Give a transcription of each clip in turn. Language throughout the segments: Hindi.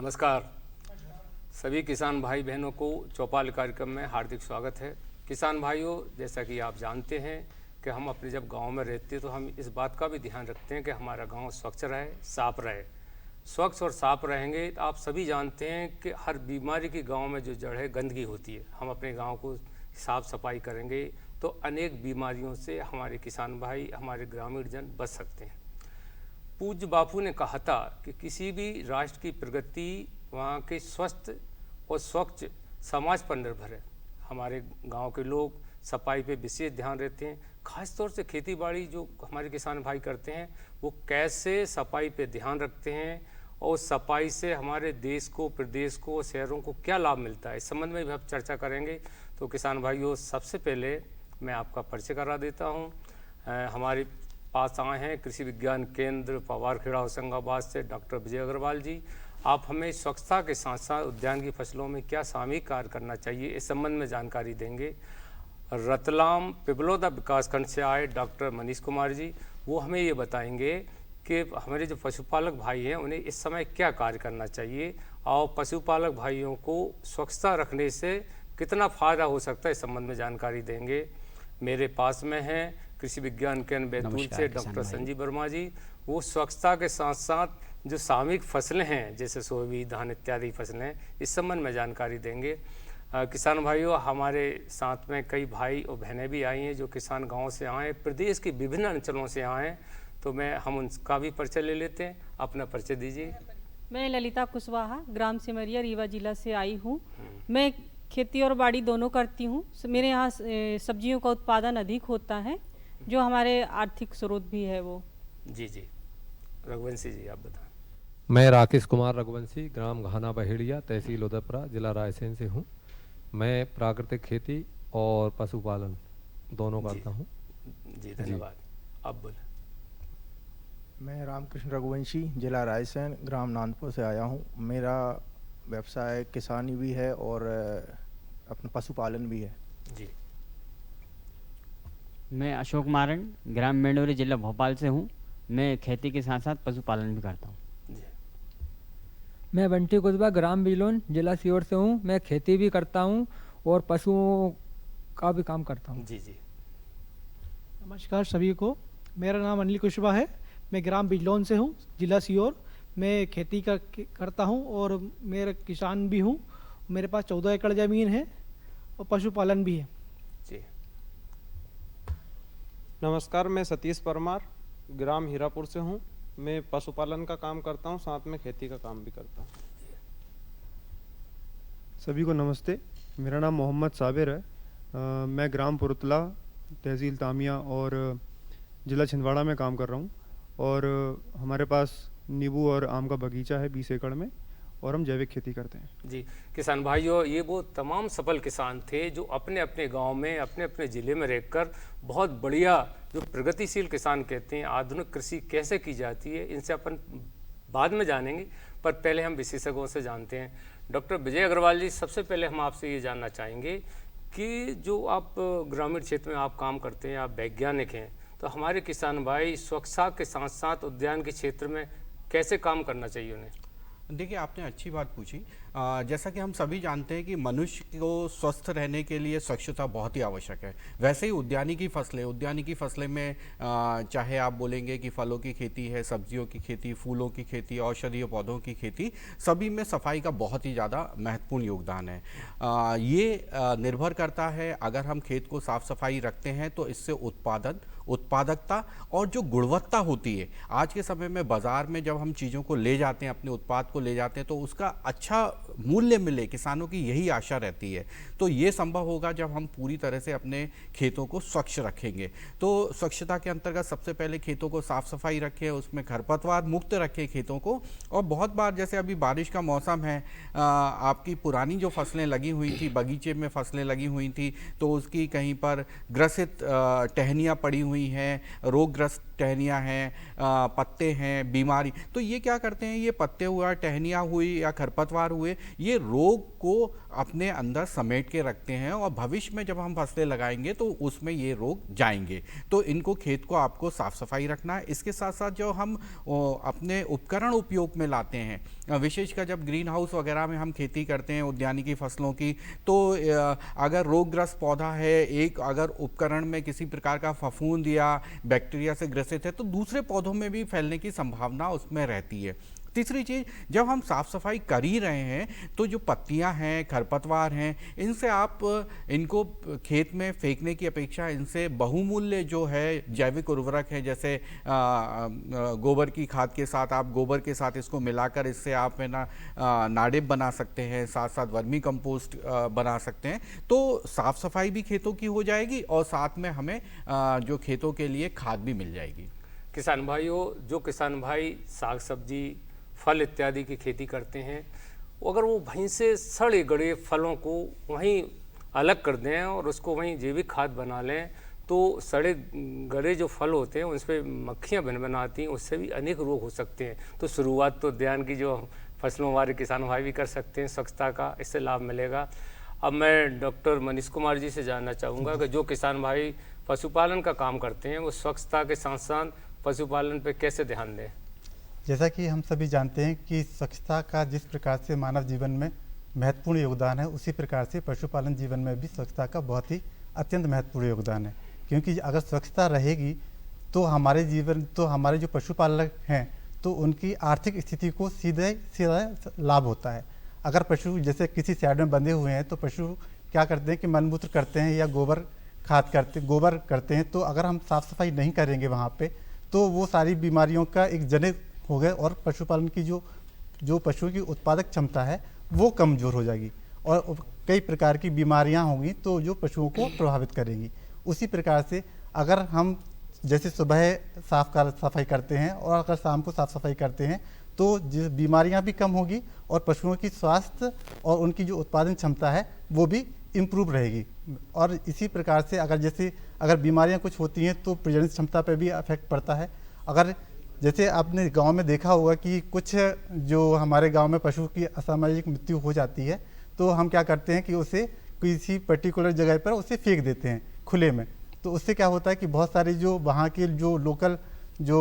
नमस्कार। सभी किसान भाई बहनों को चौपाल कार्यक्रम में हार्दिक स्वागत है। किसान भाइयों, जैसा कि आप जानते हैं कि हम अपने जब गांव में रहते हैं तो हम इस बात का भी ध्यान रखते हैं कि हमारा गांव स्वच्छ रहे, साफ रहे। स्वच्छ और साफ रहेंगे तो आप सभी जानते हैं कि हर बीमारी की गांव में जो जड़ है गंदगी होती है। हम अपने गांव को साफ सफाई करेंगे तो अनेक बीमारियों से हमारे किसान भाई, हमारे ग्रामीण जन बच सकते हैं। पूज्य बापू ने कहा था कि किसी भी राष्ट्र की प्रगति वहाँ के स्वस्थ और स्वच्छ समाज पर निर्भर है। हमारे गांव के लोग सफाई पे विशेष ध्यान देते हैं। खास तौर से खेती बाड़ी जो हमारे किसान भाई करते हैं वो कैसे सफाई पे ध्यान रखते हैं और सफाई से हमारे देश को, प्रदेश को, शहरों को क्या लाभ मिलता है, इस संबंध में भी हम चर्चा करेंगे। तो किसान भाइयों, सबसे पहले मैं आपका परिचय करा देता हूँ। हमारे पास आए हैं कृषि विज्ञान केंद्र पवारखेड़ा होशंगाबाद से डॉक्टर विजय अग्रवाल जी। आप हमें स्वच्छता के साथ साथ उद्यान की फसलों में क्या सामूहिक कार्य करना चाहिए, इस संबंध में जानकारी देंगे। रतलाम पिपलोदा विकासखंड से आए डॉक्टर मनीष कुमार जी, वो हमें ये बताएंगे कि हमारे जो पशुपालक भाई हैं उन्हें इस समय क्या कार्य करना चाहिए और पशुपालक भाइयों को स्वच्छता रखने से कितना फ़ायदा हो सकता है, इस संबंध में जानकारी देंगे। मेरे पास में हैं कृषि विज्ञान केंद्र बैतूल से डॉक्टर संजीव वर्मा जी, वो स्वच्छता के साथ साथ जो सामूहिक फसलें हैं जैसे सोयाबीन, धान इत्यादि फसलें, इस संबंध में जानकारी देंगे। किसान भाइयों, हमारे साथ में कई भाई और बहनें भी आई हैं जो किसान गांव से आए, प्रदेश के विभिन्न अंचलों से आए हैं, तो हम उनका भी परिचय ले लेते हैं। अपना परिचय दीजिए। मैं ललिता कुशवाहा, ग्राम सिमरिया, रीवा जिला से आई हूँ। मैं खेती और बाड़ी दोनों करती हूँ। मेरे यहाँ सब्जियों का उत्पादन अधिक होता है, जो हमारे आर्थिक स्रोत भी है वो। जी। रघुवंशी जी, आप बताएं। मैं राकेश कुमार रघुवंशी, ग्राम घाना बहेड़िया, तहसील उदयपुरा, जिला रायसेन से हूँ। मैं प्राकृतिक खेती और पशुपालन दोनों करता हूँ। जी, धन्यवाद। अब बोले। मैं रामकृष्ण रघुवंशी, जिला रायसेन, ग्राम नानपुर से आया हूँ। मेरा व्यवसाय किसानी भी है और अपना पशुपालन भी है। जी। मैं अशोक मारन, ग्राम मेंडोरी, जिला भोपाल से हूँ। मैं खेती के साथ साथ पशुपालन भी करता हूँ। मैं बंटी कुशवाहा, ग्राम बिलोन, जिला सीहोर से हूँ। मैं खेती भी करता हूँ और पशुओं का भी काम करता हूँ। जी। नमस्कार सभी को, मेरा नाम अनिल कुशवाहा है। मैं ग्राम बिलोन से हूँ, जिला सीहोर। मैं खेती करता हूँ और मेरा किसान भी हूँ। मेरे पास 14 एकड़ ज़मीन है और पशुपालन भी है। जी। नमस्कार, मैं सतीश परमार, ग्राम हीरापुर से हूँ। मैं पशुपालन का काम करता हूँ, साथ में खेती का काम भी करता हूँ। सभी को नमस्ते, मेरा नाम मोहम्मद साबिर है। मैं ग्राम पुरतला, तहसील तामिया और ज़िला छिंदवाड़ा में काम कर रहा हूँ। और हमारे पास नींबू और आम का बगीचा है 20 एकड़ में, और हम जैविक खेती करते हैं। जी, किसान भाइयों, ये वो तमाम सफल किसान थे जो अपने अपने गांव में, अपने अपने ज़िले में रहकर बहुत बढ़िया, जो प्रगतिशील किसान कहते हैं, आधुनिक कृषि कैसे की जाती है, इनसे अपन बाद में जानेंगे, पर पहले हम विशेषज्ञों से जानते हैं। डॉक्टर विजय अग्रवाल जी, सबसे पहले हम आपसे ये जानना चाहेंगे कि जो आप ग्रामीण क्षेत्र में आप काम करते हैं, आप वैज्ञानिक हैं, तो हमारे किसान भाई स्वच्छता के साथ साथ उद्यान के क्षेत्र में कैसे काम करना चाहिए उन्हें? देखिए, आपने अच्छी बात पूछी। जैसा कि हम सभी जानते हैं कि मनुष्य को स्वस्थ रहने के लिए स्वच्छता बहुत ही आवश्यक है। वैसे ही उद्यानिकी फसलें में चाहे आप बोलेंगे कि फलों की खेती है, सब्जियों की खेती, फूलों की खेती, औषधीय पौधों की खेती, सभी में सफाई का बहुत ही ज़्यादा महत्वपूर्ण योगदान है। ये निर्भर करता है, अगर हम खेत को साफ सफाई रखते हैं तो इससे उत्पादकता और जो गुणवत्ता होती है, आज के समय में बाज़ार में जब हम चीज़ों को ले जाते हैं, अपने उत्पाद को ले जाते हैं, तो उसका अच्छा मूल्य मिले, किसानों की यही आशा रहती है। तो ये संभव होगा जब हम पूरी तरह से अपने खेतों को स्वच्छ रखेंगे। तो स्वच्छता के अंतर्गत सबसे पहले खेतों को साफ सफाई रखें, उसमें खरपतवार मुक्त रखें खेतों को। और बहुत बार जैसे अभी बारिश का मौसम है, आपकी पुरानी जो फसलें लगी हुई थी, बगीचे में फसलें लगी हुई थी, तो उसकी कहीं पर ग्रसित टहनियाँ पड़ी हुई हैं, रोगग्रस्त टहनियाँ हैं, पत्ते हैं, बीमारी, तो ये क्या करते हैं, ये पत्ते हुआ, टहनियाँ हुई या खरपतवार हुए, ये रोग को अपने अंदर समेट के रखते हैं और भविष्य में जब हम फसलें लगाएंगे तो उसमें ये रोग जाएंगे। तो इनको खेत को आपको साफ सफाई रखना है। इसके साथ साथ जो हम अपने उपकरण उपयोग में लाते हैं, विशेषकर जब ग्रीन हाउस वगैरह में हम खेती करते हैं उद्यानिकी फसलों की, तो अगर रोगग्रस्त पौधा है, एक अगर उपकरण में किसी प्रकार का फफूंद या बैक्टीरिया से ग्रसित है तो दूसरे पौधों में भी फैलने की संभावना उसमें रहती है। तीसरी चीज़, जब हम साफ़ सफाई कर ही रहे हैं तो जो पत्तियां हैं, खरपतवार हैं, इनसे आप इनको खेत में फेंकने की अपेक्षा इनसे बहुमूल्य जो है जैविक उर्वरक है, जैसे गोबर की खाद के साथ आप गोबर के साथ इसको मिलाकर इससे आप है ना नाडेप बना सकते हैं, साथ साथ वर्मी कंपोस्ट बना सकते हैं। तो साफ़ सफाई भी खेतों की हो जाएगी और साथ में हमें जो खेतों के लिए खाद भी मिल जाएगी। किसान भाइयों, जो किसान भाई साग सब्जी फल इत्यादि की खेती करते हैं, अगर वो वहीं से सड़े गड़े फलों को वहीं अलग कर दें और उसको वहीं जैविक खाद बना लें, तो सड़े गड़े जो फल होते हैं उस पर मक्खियाँ बनाती हैं, उससे भी अनेक रोग हो सकते हैं। तो शुरुआत तो उद्यान की जो फसलों वाले किसान भाई भी कर सकते हैं, स्वच्छता का इससे लाभ मिलेगा। अब मैं डॉक्टर मनीष कुमार जी से जानना चाहूँगा कि जो किसान भाई पशुपालन का काम करते हैं वो स्वच्छता के साथ साथ पशुपालन पर कैसे ध्यान दें? जैसा कि हम सभी जानते हैं कि स्वच्छता का जिस प्रकार से मानव जीवन में महत्वपूर्ण योगदान है, उसी प्रकार से पशुपालन जीवन में भी स्वच्छता का बहुत ही अत्यंत महत्वपूर्ण योगदान है। क्योंकि अगर स्वच्छता रहेगी तो हमारे जो पशुपालक हैं तो उनकी आर्थिक स्थिति को सीधा लाभ होता है। अगर पशु जैसे किसी शेड में बंधे हुए हैं तो पशु क्या करते हैं कि मलमूत्र करते हैं या गोबर करते हैं, तो अगर हम साफ सफाई नहीं करेंगे वहाँ पे तो वो सारी बीमारियों का एक जनित हो गए और पशुपालन की जो पशुओं की उत्पादक क्षमता है वो कमज़ोर हो जाएगी और कई प्रकार की बीमारियां होंगी तो जो पशुओं को प्रभावित करेंगी। उसी प्रकार से अगर हम जैसे सुबह सफाई करते हैं और अगर शाम को साफ़ सफाई करते हैं तो बीमारियां भी कम होगी और पशुओं की स्वास्थ्य और उनकी जो उत्पादन क्षमता है वो भी इम्प्रूव रहेगी। और इसी प्रकार से अगर बीमारियां कुछ होती हैं तो प्रजनन क्षमता पर भी इफेक्ट पड़ता है। अगर जैसे आपने गांव में देखा होगा कि कुछ जो हमारे गांव में पशु की असामाजिक मृत्यु हो जाती है तो हम क्या करते हैं कि उसे किसी पर्टिकुलर जगह पर उसे फेंक देते हैं खुले में। तो उससे क्या होता है कि बहुत सारे जो वहाँ के जो लोकल जो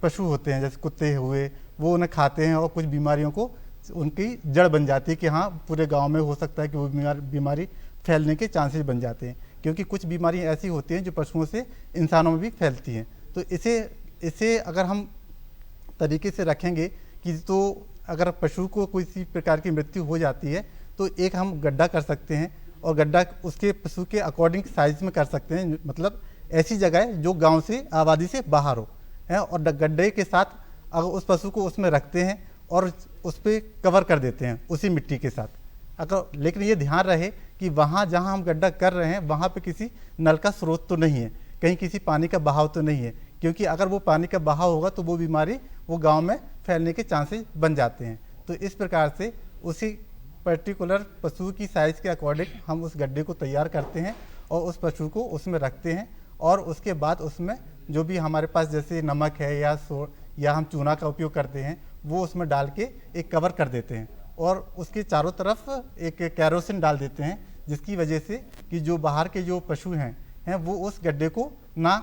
पशु होते हैं जैसे कुत्ते हुए वो उन्हें खाते हैं और कुछ बीमारियों को उनकी जड़ बन जाती है कि हाँ पूरे गाँव में हो सकता है कि वो बीमारी फैलने के चांसेस बन जाते हैं, क्योंकि कुछ बीमारियाँ ऐसी होती हैं जो पशुओं से इंसानों में भी फैलती हैं। तो इसे अगर हम तरीके से रखेंगे कि तो अगर पशु को किसी प्रकार की मृत्यु हो जाती है तो एक हम गड्ढा कर सकते हैं और गड्ढा उसके पशु के अकॉर्डिंग साइज में कर सकते हैं, मतलब ऐसी जगह जो गांव से आबादी से बाहर हो है, और गड्ढे के साथ अगर उस पशु को उसमें रखते हैं और उस पर कवर कर देते हैं उसी मिट्टी के साथ। अगर लेकिन ये ध्यान रहे कि वहाँ जहाँ हम गड्ढा कर रहे हैं वहाँ पे किसी नल का स्रोत तो नहीं है, कहीं किसी पानी का बहाव तो नहीं है, क्योंकि अगर वो पानी का बहाव होगा तो वो बीमारी वो गांव में फैलने के चांसेस बन जाते हैं। तो इस प्रकार से उसी पर्टिकुलर पशु की साइज़ के अकॉर्डिंग हम उस गड्ढे को तैयार करते हैं और उस पशु को उसमें रखते हैं और उसके बाद उसमें जो भी हमारे पास जैसे नमक है या हम चूना का उपयोग करते हैं वो उसमें डाल के एक कवर कर देते हैं और उसके चारों तरफ एक कैरोसिन डाल देते हैं, जिसकी वजह से कि जो बाहर के जो पशु हैं वो उस गड्ढे को ना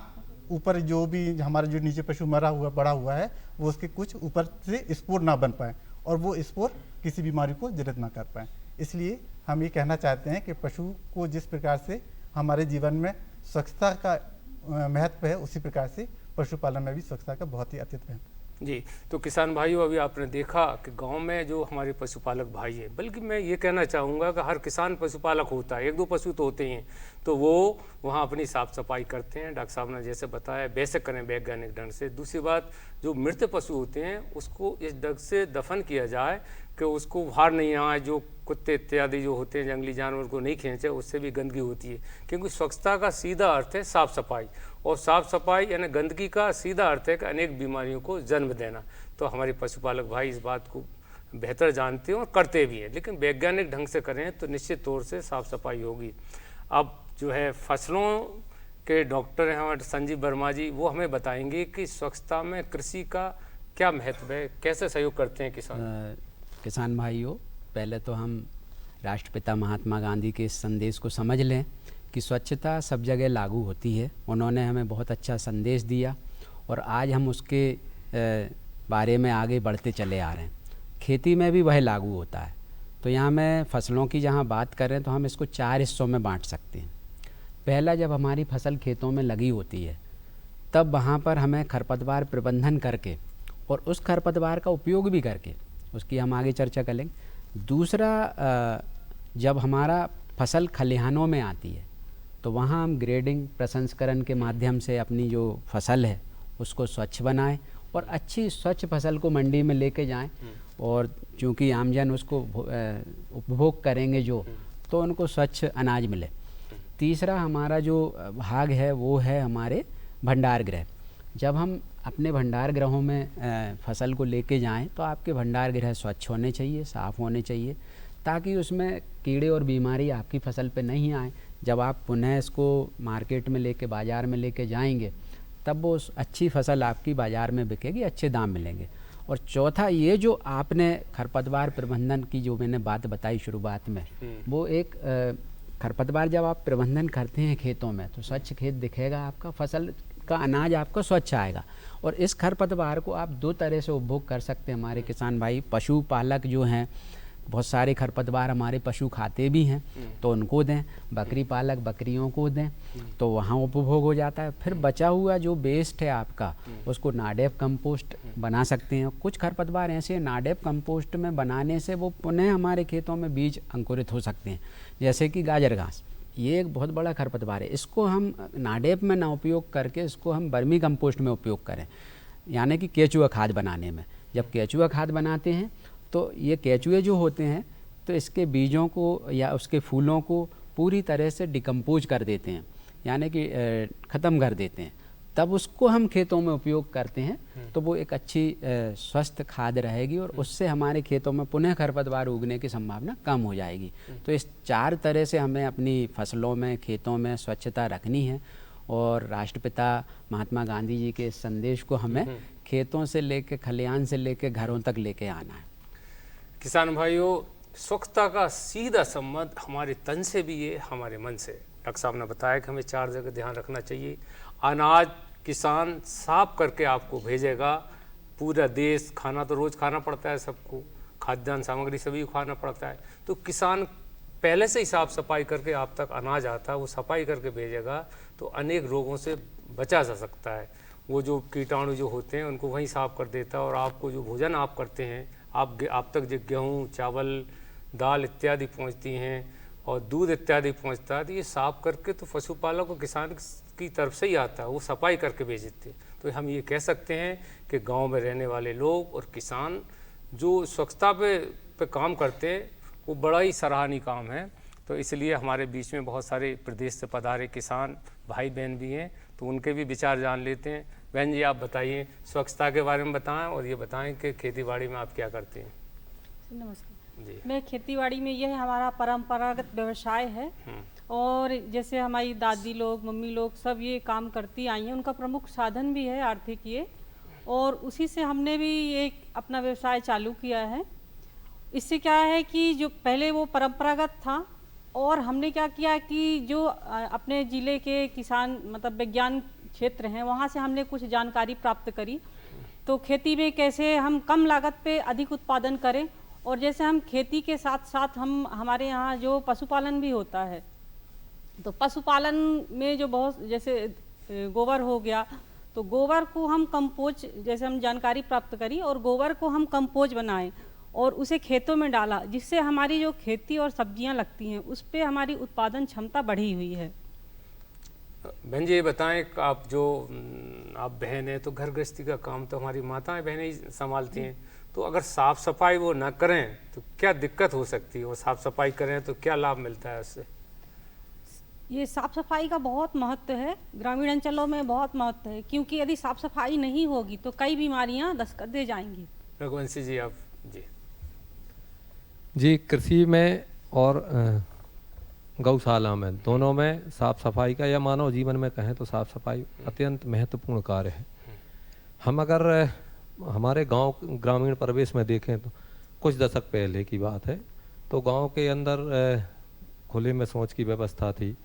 ऊपर जो भी हमारा जो नीचे पशु बड़ा हुआ है वो उसके कुछ ऊपर से स्पोर ना बन पाए और वो स्पोर किसी बीमारी को जनित ना कर पाए। इसलिए हम ये कहना चाहते हैं कि पशु को जिस प्रकार से हमारे जीवन में स्वच्छता का महत्व है उसी प्रकार से पशुपालन में भी स्वच्छता का बहुत ही अत्यंत महत्व। जी, तो किसान भाइयों, अभी आपने देखा कि गांव में जो हमारे पशुपालक भाई हैं, बल्कि मैं ये कहना चाहूँगा कि हर किसान पशुपालक होता है, एक दो पशु तो होते ही हैं, तो वो वहाँ अपनी साफ़ सफाई करते हैं, डॉक्टर साहब ने जैसे बताया वैसे करें वैज्ञानिक ढंग से। दूसरी बात, जो मृत पशु होते हैं उसको इस ढंग से दफन किया जाए कि उसको बाहर नहीं आए, जो कुत्ते इत्यादि जो होते हैं जंगली जानवर को नहीं खींचे, उससे भी गंदगी होती है। क्योंकि स्वच्छता का सीधा अर्थ है साफ़ सफाई, और साफ़ सफाई यानी गंदगी का सीधा अर्थ है कि अनेक बीमारियों को जन्म देना। तो हमारे पशुपालक भाई इस बात को बेहतर जानते हैं और करते भी हैं, लेकिन वैज्ञानिक ढंग से करें तो निश्चित तौर से साफ़ सफाई होगी। अब जो है फसलों के डॉक्टर हैं हमारे संजीव वर्मा जी, वो हमें बताएंगे कि स्वच्छता में कृषि का क्या महत्व है, कैसे सहयोग करते हैं किसान। किसान भाइयों, पहले तो हम राष्ट्रपिता महात्मा गांधी के इस संदेश को समझ लें कि स्वच्छता सब जगह लागू होती है। उन्होंने हमें बहुत अच्छा संदेश दिया और आज हम उसके बारे में आगे बढ़ते चले आ रहे हैं। खेती में भी वह लागू होता है। तो यहाँ मैं फसलों की जहाँ बात कर रहे हैं तो हम इसको 4 हिस्सों में बांट सकते हैं। पहला, जब हमारी फसल खेतों में लगी होती है तब वहाँ पर हमें खरपतवार प्रबंधन करके और उस खरपतवार का उपयोग भी करके, उसकी हम आगे चर्चा करेंगे। दूसरा, जब हमारा फसल खलिहानों में आती है तो वहाँ हम ग्रेडिंग प्रसंस्करण के माध्यम से अपनी जो फसल है उसको स्वच्छ बनाएं और अच्छी स्वच्छ फसल को मंडी में लेके जाएं, और चूँकि आमजन उसको उपभोग करेंगे जो, तो उनको स्वच्छ अनाज मिले। तीसरा हमारा जो भाग है वो है हमारे भंडार गृह। जब हम अपने भंडार गृहों में फसल को लेके जाएं तो आपके भंडार गृह स्वच्छ होने चाहिए, साफ़ होने चाहिए, ताकि उसमें कीड़े और बीमारी आपकी फसल पे नहीं आए। जब आप पुनः इसको मार्केट में लेके, बाज़ार में लेके जाएंगे, तब वो अच्छी फसल आपकी बाज़ार में बिकेगी, अच्छे दाम मिलेंगे। और चौथा, ये जो आपने खरपतवार प्रबंधन की जो मैंने बात बताई शुरुआत में, वो एक खरपतवार जब आप प्रबंधन करते हैं खेतों में तो स्वच्छ खेत दिखेगा, आपका फसल का अनाज आपको स्वच्छ आएगा। और इस खरपतवार को आप 2 तरह से उपभोग कर सकते हैं हमारे किसान भाई। पशुपालक जो हैं, बहुत सारे खरपतवार हमारे पशु खाते भी हैं तो उनको दें। बकरी पालक बकरियों को दें तो वहाँ उपभोग हो जाता है। फिर बचा हुआ जो वेस्ट है आपका, उसको नाडेप कंपोस्ट बना सकते हैं। कुछ खरपतवार ऐसे नाडेप कंपोस्ट में बनाने से वो पुनः हमारे खेतों में बीज अंकुरित हो सकते हैं, जैसे कि गाजर घास। ये एक बहुत बड़ा खरपतवार है। इसको हम नाडेप में ना उपयोग करके इसको हम वर्मी कंपोस्ट में उपयोग करें, यानी कि केचुआ खाद बनाने में। जब केचुआ खाद बनाते हैं तो ये केचुए जो होते हैं तो इसके बीजों को या उसके फूलों को पूरी तरह से डिकम्पोज कर देते हैं, यानी कि ख़त्म कर देते हैं। तब उसको हम खेतों में उपयोग करते हैं तो वो एक अच्छी स्वस्थ खाद रहेगी और उससे हमारे खेतों में पुनः खरपतवार उगने की संभावना कम हो जाएगी। तो इस 4 तरह से हमें अपनी फसलों में, खेतों में स्वच्छता रखनी है और राष्ट्रपिता महात्मा गांधी जी के संदेश को हमें खेतों से लेके, खलिहान से लेके घरों तक लेके आना है। किसान भाइयों, स्वच्छता का सीधा संबंध हमारे तन से भी है, हमारे मन से। डॉक्टर साहब ने बताया कि हमें 4 जगह ध्यान रखना चाहिए। अनाज किसान साफ करके आपको भेजेगा। पूरा देश, खाना तो रोज़ खाना पड़ता है सबको, खाद्यान्न सामग्री सभी को खाना पड़ता है, तो किसान पहले से ही साफ सफाई करके आप तक अनाज आता है, वो सफाई करके भेजेगा तो अनेक रोगों से बचा जा सकता है। वो जो कीटाणु जो होते हैं उनको वहीं साफ कर देता है और आपको जो भोजन आप करते हैं, आप तक जो गेहूँ, चावल, दाल इत्यादि पहुँचती हैं और दूध इत्यादि पहुँचता है, तो ये साफ करके तो पशुपालक और किसान की तरफ से ही आता है, वो सफाई करके भेजते हैं। तो हम ये कह सकते हैं कि गांव में रहने वाले लोग और किसान जो स्वच्छता पे काम करते हैं वो बड़ा ही सराहनीय काम है। तो इसलिए हमारे बीच में बहुत सारे प्रदेश से पधारे किसान भाई बहन भी हैं, तो उनके भी विचार जान लेते हैं। बहन जी, आप बताइए, स्वच्छता के बारे में बताएं और ये बताएं कि खेतीबाड़ी में आप क्या करते हैं। नमस्कार जी। मैं खेतीबाड़ी में, यह हमारा परंपरागत व्यवसाय है और जैसे हमारी दादी लोग, मम्मी लोग सब ये काम करती आई हैं। उनका प्रमुख साधन भी है आर्थिक ये, और उसी से हमने भी एक अपना व्यवसाय चालू किया है। इससे क्या है कि जो पहले वो परंपरागत था और हमने क्या किया कि जो अपने ज़िले के किसान, मतलब विज्ञान क्षेत्र हैं, वहाँ से हमने कुछ जानकारी प्राप्त करी। तो खेती में कैसे हम कम लागत पे अधिक उत्पादन करें, और जैसे हम खेती के साथ साथ हमारे यहाँ जो पशुपालन भी होता है, तो पशुपालन में जो बहुत, जैसे गोबर हो गया, तो गोबर को हम कंपोज, जैसे हम जानकारी प्राप्त करी और गोबर को हम कंपोज बनाएं और उसे खेतों में डाला, जिससे हमारी जो खेती और सब्जियां लगती हैं उस पे हमारी उत्पादन क्षमता बढ़ी हुई है। बहन जी, ये बताएं, आप बहन हैं तो घर गृहस्थी का काम तो हमारी माताएं बहनें ही संभालती हैं, तो अगर साफ सफाई वो ना करें तो क्या दिक्कत हो सकती है? वो साफ सफाई करें तो क्या लाभ मिलता है उससे? ये साफ सफाई का बहुत महत्व है, ग्रामीण अंचलों में बहुत महत्व है, क्योंकि यदि साफ सफाई नहीं होगी तो कई बीमारियां दस्तक दे जाएंगी। रघुवंशी जी, आप जी, कृषि में और गौशाला में, दोनों में साफ सफाई का, या मानव जीवन में कहें तो साफ सफाई अत्यंत महत्वपूर्ण कार्य है। हम अगर हमारे गांव ग्रामीण परिवेश में देखें तो कुछ दशक पहले की बात है, तो गांव के अंदर खुले में शौच की व्यवस्था थी,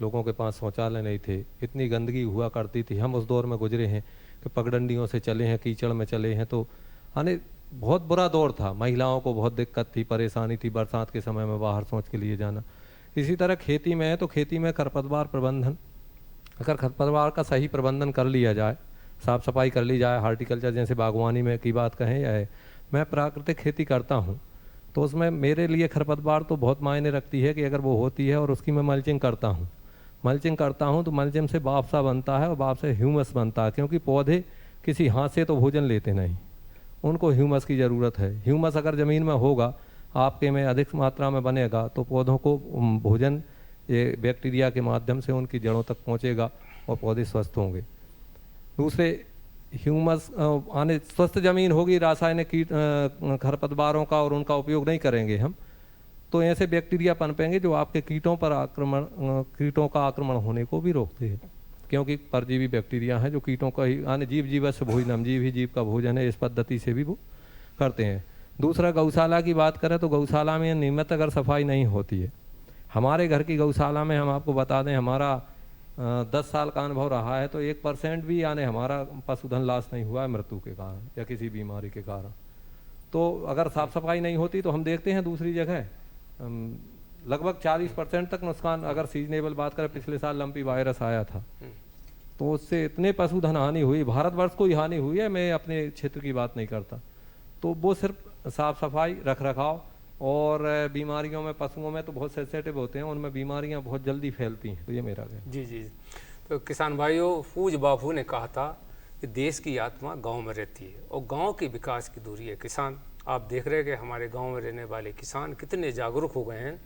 लोगों के पास शौचालय नहीं थे, इतनी गंदगी हुआ करती थी। हम उस दौर में गुजरे हैं कि पगडंडियों से चले हैं, कीचड़ में चले हैं, तो यानी बहुत बुरा दौर था। महिलाओं को बहुत दिक्कत थी, परेशानी थी बरसात के समय में बाहर शौच के लिए जाना। इसी तरह खेती में है तो खेती में खरपतवार प्रबंधन, अगर खरपतवार का सही प्रबंधन कर लिया जाए, साफ़ सफाई कर ली जाए, हार्टिकल्चर जैसे बागवानी में की बात कहें या है, मैं प्राकृतिक खेती करता हूँ तो उसमें मेरे लिए खरपतवार तो बहुत मायने रखती है कि अगर वो होती है और उसकी मैं मल्चिंग करता हूँ। मल्चिंग करता हूँ तो मल्चिंग से बाफसा बनता है और बाफ से ह्यूमस बनता है, क्योंकि पौधे किसी हाथ से तो भोजन लेते नहीं, उनको ह्यूमस की ज़रूरत है। ह्यूमस अगर ज़मीन में होगा, आपके में अधिक मात्रा में बनेगा तो पौधों को भोजन ये बैक्टीरिया के माध्यम से उनकी जड़ों तक पहुँचेगा और पौधे स्वस्थ होंगे। दूसरे ह्यूमस आने स्वस्थ ज़मीन होगी, रासायनिक कीट खरपतवारों का और उनका उपयोग नहीं करेंगे हम, तो ऐसे बैक्टीरिया पनपेंगे जो आपके कीटों का आक्रमण होने को भी रोकते हैं, क्योंकि परजीवी बैक्टीरिया हैं जो कीटों का ही आने जीव जीवस्य भोजनम, जीव ही जीव का भोजन है, इस पद्धति से भी वो करते हैं। दूसरा गौशाला की बात करें तो गौशाला में नियमित अगर सफाई नहीं होती है, हमारे घर की गौशाला में हम आपको बता दें हमारा 10 साल का अनुभव रहा है तो 1% भी यानी हमारा पशुधन लाश नहीं हुआ है मृत्यु के कारण या किसी बीमारी के कारण। तो अगर साफ सफाई नहीं होती तो हम देखते हैं दूसरी जगह लगभग 40% तक नुकसान। अगर सीजनेबल बात करें, पिछले साल लंपी वायरस आया था तो उससे इतने पशुधन हानि हुई, भारतवर्ष को ही हानि हुई है, मैं अपने क्षेत्र की बात नहीं करता। तो वो सिर्फ साफ सफाई, रख रखाव और बीमारियों में, पशुओं में तो बहुत सेंसिटिव होते हैं, उनमें बीमारियां बहुत जल्दी फैलती हैं। तो ये मेरा कहना। जी जी। तो किसान भाइयों, पूज बापू ने कहा था कि देश की आत्मा गांव में रहती है और गांव के विकास की दूरी है किसान। आप देख रहे हैं कि हमारे गांव में रहने वाले किसान कितने जागरूक हो गए हैं।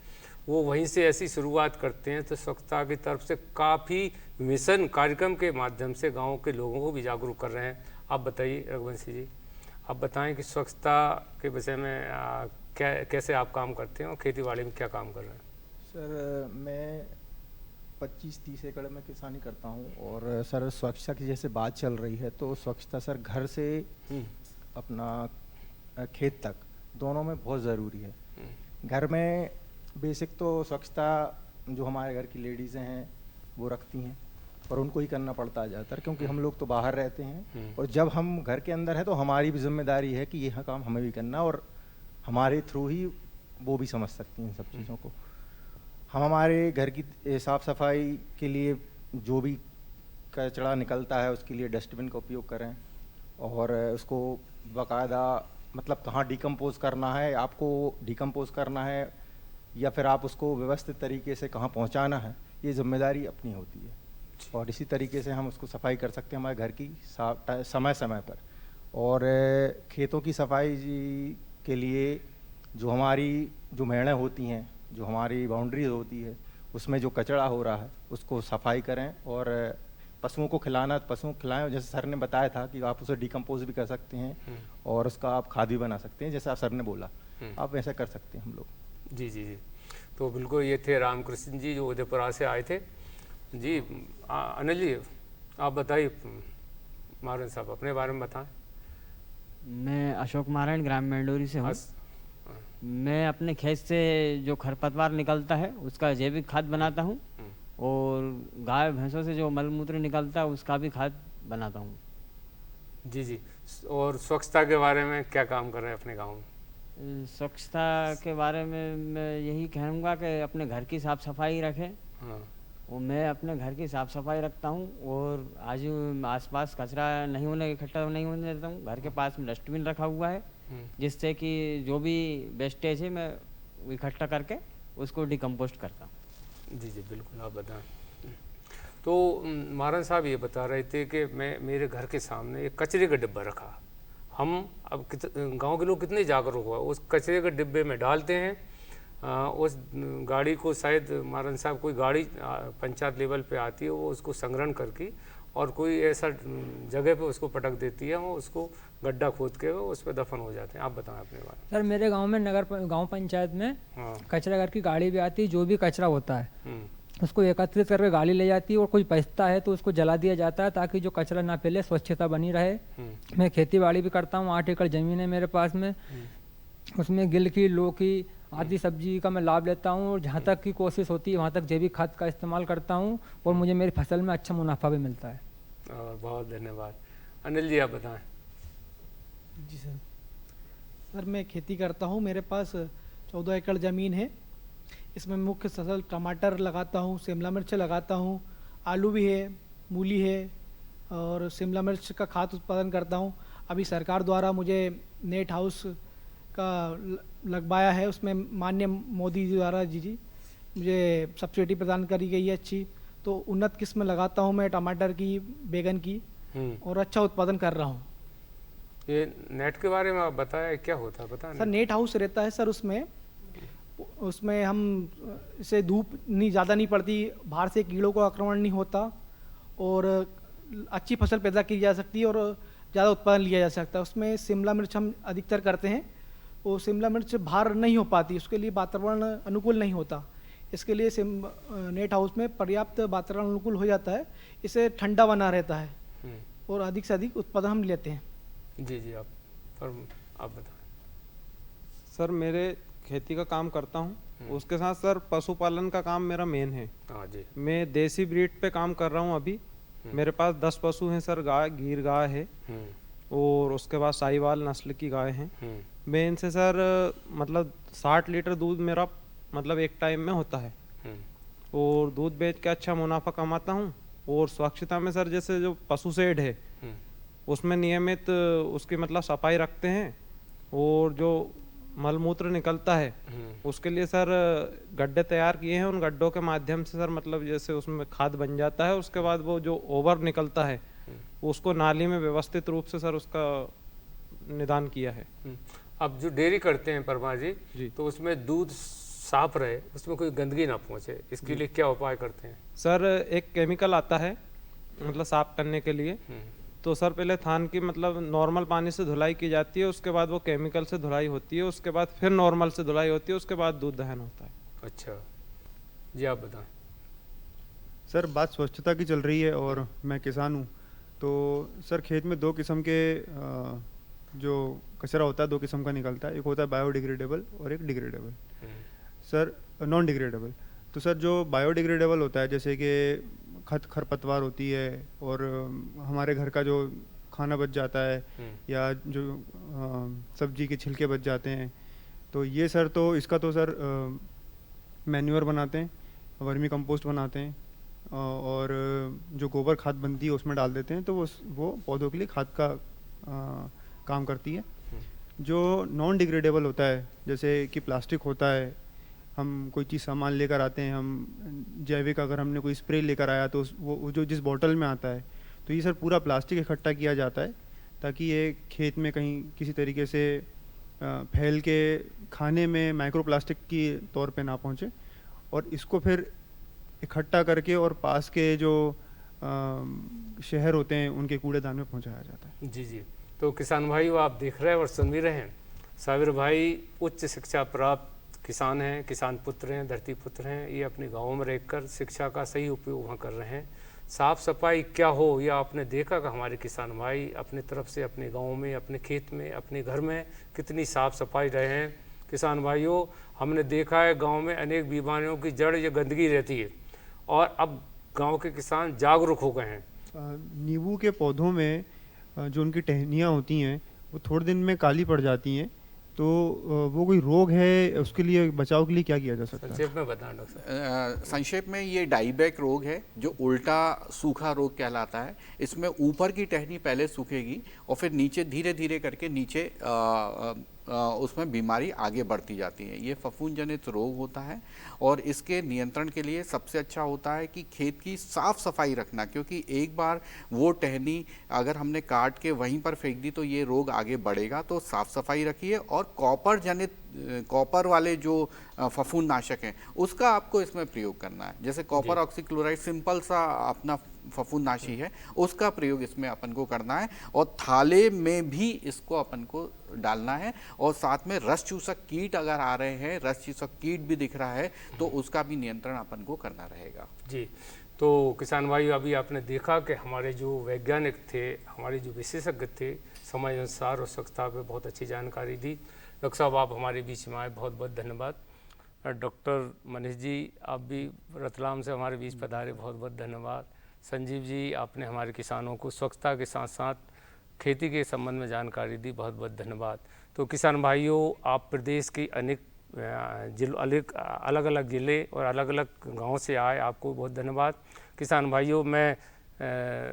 वो वहीं से ऐसी शुरुआत करते हैं तो स्वच्छता की तरफ से काफ़ी मिशन कार्यक्रम के माध्यम से गाँव के लोगों को भी जागरूक कर रहे हैं। आप बताइए रघुवंशी जी, आप बताएं कि स्वच्छता के विषय में कैसे आप काम करते हैं और खेती बाड़ी में क्या काम कर रहे हैं? सर मैं 25-30 एकड़ में किसानी करता हूँ और सर स्वच्छता की जैसे बात चल रही है तो स्वच्छता सर घर से अपना खेत तक दोनों में बहुत ज़रूरी है। घर में बेसिक तो स्वच्छता जो हमारे घर की लेडीज़ें हैं वो रखती हैं और उनको ही करना पड़ता है ज़्यादातर, क्योंकि हम लोग तो बाहर रहते हैं और जब हम घर के अंदर हैं तो हमारी भी जिम्मेदारी है कि यह काम हमें भी करना और हमारे थ्रू ही वो भी समझ सकती हैं इन सब चीज़ों को। हम हमारे घर की साफ़ सफाई के लिए जो भी कचरा निकलता है उसके लिए डस्टबिन का उपयोग करें और उसको बाकायदा मतलब कहाँ डिकम्पोज करना है, आपको डिकम्पोज करना है या फिर आप उसको व्यवस्थित तरीके से कहाँ पहुँचाना है, ये जिम्मेदारी अपनी होती है। और इसी तरीके से हम उसको सफाई कर सकते हैं हमारे घर की समय समय पर। और खेतों की सफाई के लिए जो हमारी जो मेड़ें होती हैं, जो हमारी बाउंड्रीज होती है, उसमें जो कचरा हो रहा है उसको सफाई करें और पशुओं को खिलाना, पशुओं को खिलाएं। जैसे सर ने बताया था कि आप उसे डिकम्पोज भी कर सकते हैं और उसका आप खाद भी बना सकते हैं, जैसे आप सर ने बोला, आप वैसा कर सकते हैं हम लोग। जी जी जी। तो बिल्कुल ये थे रामकृष्ण जी जो उदयपुरा से आए थे। जी अनिल जी, आप बताइए मारन साहब अपने बारे में बताएं। मैं अशोक मारन ग्राम मेंडोरी से हूँ। मैं अपने खेत से जो खरपतवार निकलता है उसका जैविक खाद बनाता हूँ और गाय भैंसों से जो मलमूत्र निकलता है उसका भी खाद बनाता हूँ। जी जी। और स्वच्छता के बारे में क्या काम कर रहे हैं अपने गांव में? स्वच्छता के बारे में मैं यही कहूँगा कि अपने घर की साफ़ सफाई रखें। हाँ। और मैं अपने घर की साफ़ सफाई रखता हूँ और आसपास कचरा नहीं होने इकट्ठा नहीं होने देता हूँ। घर के पास में डस्टबिन रखा हुआ है जिससे कि जो भी वेस्टेज है मैं इकट्ठा करके उसको डिकम्पोस्ट करता हूँ। जी जी बिल्कुल, आप बताएं। तो मारन साहब ये बता रहे थे कि मैं मेरे घर के सामने एक कचरे का डिब्बा रखा। हम अब गांव के लोग कितने जागरूक हुआ, उस कचरे के डिब्बे में डालते हैं। उस गाड़ी को शायद मारन साहब कोई गाड़ी पंचायत लेवल पे आती है, वो उसको संग्रहण करके और कोई ऐसा जगह पे उसको पटक देती है, वो उसको गड्ढा खोद के वो उस पर दफन हो जाते हैं। आप बताएं अपने बारे में। सर मेरे गांव में गांव पंचायत में कचरा घर की गाड़ी भी आती है, जो भी कचरा होता है उसको एकत्रित करके गाड़ी ले जाती है और कोई बचता है तो उसको जला दिया जाता है ताकि जो कचरा ना फैले, स्वच्छता बनी रहे। मैं खेती बाड़ी भी करता हूँ, 8 एकड़ ज़मीन है मेरे पास में, उसमें गिल की, लौकी, आदि सब्जी का मैं लाभ लेता हूँ और जहाँ तक की कोशिश होती है वहाँ तक जैविक खाद का इस्तेमाल करता हूँ और मुझे मेरी फसल में अच्छा मुनाफा भी मिलता है। और बहुत धन्यवाद। अनिल जी आप बताएं। जी सर। सर मैं खेती करता हूँ, मेरे पास 14 एकड़ ज़मीन है। इसमें मुख्य फसल टमाटर लगाता हूँ, शिमला मिर्च लगाता हूँ, आलू भी है, मूली है और शिमला मिर्च का खाद उत्पादन करता हूँ। अभी सरकार द्वारा मुझे नेट हाउस का लगवाया है, उसमें माननीय मोदी जी द्वारा जी मुझे सब्सिडी प्रदान करी गई है अच्छी। तो उन्नत किस्म लगाता हूँ मैं टमाटर की, बैगन की और अच्छा उत्पादन कर रहा हूँ। ये नेट के बारे में आप बताया, क्या होता है बता सर नेट हाउस रहता है सर, उसमें हम इसे धूप नहीं ज़्यादा नहीं पड़ती, बाहर से कीड़ों को आक्रमण नहीं होता और अच्छी फसल पैदा की जा सकती है और ज़्यादा उत्पादन लिया जा सकता है। उसमें शिमला मिर्च हम अधिकतर करते हैं, वो शिमला मिर्च बाहर नहीं हो पाती, उसके लिए वातावरण अनुकूल नहीं होता। इसके लिए नेट हाउस में पर्याप्त वातावरण अनुकूल हो जाता है, इसे ठंडा बना रहता है और अधिक से अधिक उत्पादन हम लेते हैं। जी जी आप बताएं। सर मेरे खेती का काम करता हूँ, उसके साथ सर पशुपालन का काम मेरा मेन है। हाँ जी। मैं देसी ब्रीड पे काम कर रहा हूँ अभी। मेरे पास 10 पशु हैं सर, गाय गीर गाय है और उसके बाद साहिवाल नस्ल की गाय हैं। मैं इनसे सर मतलब 60 लीटर दूध मेरा मतलब एक टाइम में होता है और दूध बेच के अच्छा मुनाफा कमाता हूँ। और स्वच्छता में सर जैसे जो पशु शेड है उसमें नियमित उसकी मतलब सफाई रखते हैं और जो मलमूत्र निकलता है उसके लिए सर गड्ढे तैयार किए हैं। उन गड्ढों के माध्यम से सर मतलब जैसे उसमें खाद बन जाता है, उसके बाद वो जो ओवर निकलता है उसको नाली में व्यवस्थित रूप से सर उसका निदान किया है। अब जो डेयरी करते हैं परमार जी, तो उसमें दूध साफ रहे, उसमें कोई गंदगी ना पहुंचे, इसके लिए क्या उपाय करते हैं? सर एक केमिकल आता है मतलब साफ करने के लिए, तो सर पहले थान की मतलब नॉर्मल पानी से धुलाई की जाती है, उसके बाद वो केमिकल से धुलाई होती है, उसके बाद फिर नॉर्मल से धुलाई होती है, उसके बाद दूध दहन होता है। अच्छा जी आप बताएं। सर बात स्वच्छता की चल रही है और मैं किसान हूँ, तो सर खेत में 2 किस्म के जो कचरा होता है 2 किस्म का निकलता है, एक होता है बायोडिग्रेडेबल और एक डिग्रेडेबल। सर नॉन डिग्रेडेबल, तो सर जो बायोडिग्रेडेबल होता है जैसे कि खरपतवार होती है और हमारे घर का जो खाना बच जाता है या जो सब्जी के छिलके बच जाते हैं, तो ये सर तो इसका तो सर मैन्योर बनाते हैं, वर्मी कंपोस्ट बनाते हैं और जो गोबर खाद बनती है उसमें डाल देते हैं, तो वो पौधों के लिए खाद का काम करती है। जो नॉन डिग्रेडेबल होता है जैसे कि प्लास्टिक होता है, हम कोई चीज़ सामान लेकर आते हैं, हम जैविक अगर हमने कोई स्प्रे लेकर आया तो वो जो जिस बॉटल में आता है, तो ये सर पूरा प्लास्टिक इकट्ठा किया जाता है ताकि ये खेत में कहीं किसी तरीके से फैल के खाने में माइक्रोप्लास्टिक की तौर पे ना पहुँचे, और इसको फिर इकट्ठा करके और पास के जो शहर होते हैं उनके कूड़ेदान में पहुँचाया जाता है। जी जी, तो किसान भाइयों आप देख रहे हैं और सुन भी रहे हैं, साबिर भाई उच्च शिक्षा प्राप्त किसान हैं, किसान पुत्र हैं, धरती पुत्र हैं। ये अपने गाँव में रहकर शिक्षा का सही उपयोग वहाँ कर रहे हैं। साफ़ सफाई क्या हो, या आपने देखा कि हमारे किसान भाई अपने तरफ से अपने गांव में, अपने खेत में, अपने घर में कितनी साफ़ सफाई रहे हैं। किसान भाइयों हमने देखा है गांव में अनेक बीमारियों की जड़ ये गंदगी रहती है और अब गांव के किसान जागरूक हो गए हैं। नींबू के पौधों में जो उनकी टहनियाँ होती हैं वो थोड़े दिन में काली पड़ जाती हैं, तो वो कोई रोग है, उसके लिए बचाव के लिए क्या किया जा सकता है? संक्षेप में बताएं डॉक्टर साहब। संक्षेप में ये डाईबैक रोग है जो उल्टा सूखा रोग कहलाता है। इसमें ऊपर की टहनी पहले सूखेगी और फिर नीचे धीरे धीरे करके नीचे उसमें बीमारी आगे बढ़ती जाती है। ये फफूंद जनित रोग होता है और इसके नियंत्रण के लिए सबसे अच्छा होता है कि खेत की साफ सफाई रखना, क्योंकि एक बार वो टहनी अगर हमने काट के वहीं पर फेंक दी तो ये रोग आगे बढ़ेगा। तो साफ सफाई रखिए और कॉपर वाले जो फफूंद नाशक हैं उसका आपको इसमें प्रयोग करना है। जैसे कॉपर ऑक्सीक्लोराइड सिंपल सा अपना फफूंदनाशी है, उसका प्रयोग इसमें अपन को करना है और थाले में भी इसको अपन को डालना है। और साथ में रस चूसक कीट अगर आ रहे हैं, रस चूसक कीट भी दिख रहा है तो उसका भी नियंत्रण अपन को करना रहेगा। जी, तो किसान भाई अभी आपने देखा कि हमारे जो वैज्ञानिक थे, हमारे जो विशेषज्ञ थे, समय अनुसार और स्वच्छता पे बहुत अच्छी जानकारी दी। डॉक्टर साहब आप हमारे बीच में आए, बहुत बहुत धन्यवाद। डॉक्टर मनीष जी आप भी रतलाम से हमारे बीच पधारे, बहुत बहुत धन्यवाद। संजीव जी आपने हमारे किसानों को स्वच्छता के साथ साथ खेती के संबंध में जानकारी दी, बहुत बहुत धन्यवाद। तो किसान भाइयों, आप प्रदेश की अनेक अलग अलग ज़िले और अलग अलग गाँव से आए, आपको बहुत धन्यवाद। किसान भाइयों, मैं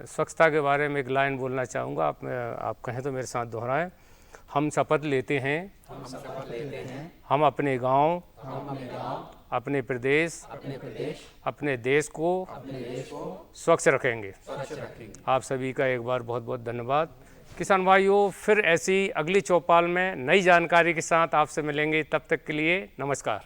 स्वच्छता के बारे में एक लाइन बोलना चाहूँगा, आप कहें तो मेरे साथ दोहराएं। हम शपथ लेते हैं हम अपने गांव, अपने प्रदेश, अपने देश को स्वच्छ रखेंगे। आप सभी का एक बार बहुत बहुत धन्यवाद। किसान भाइयों, फिर ऐसी अगली चौपाल में नई जानकारी के साथ आपसे मिलेंगे, तब तक के लिए नमस्कार।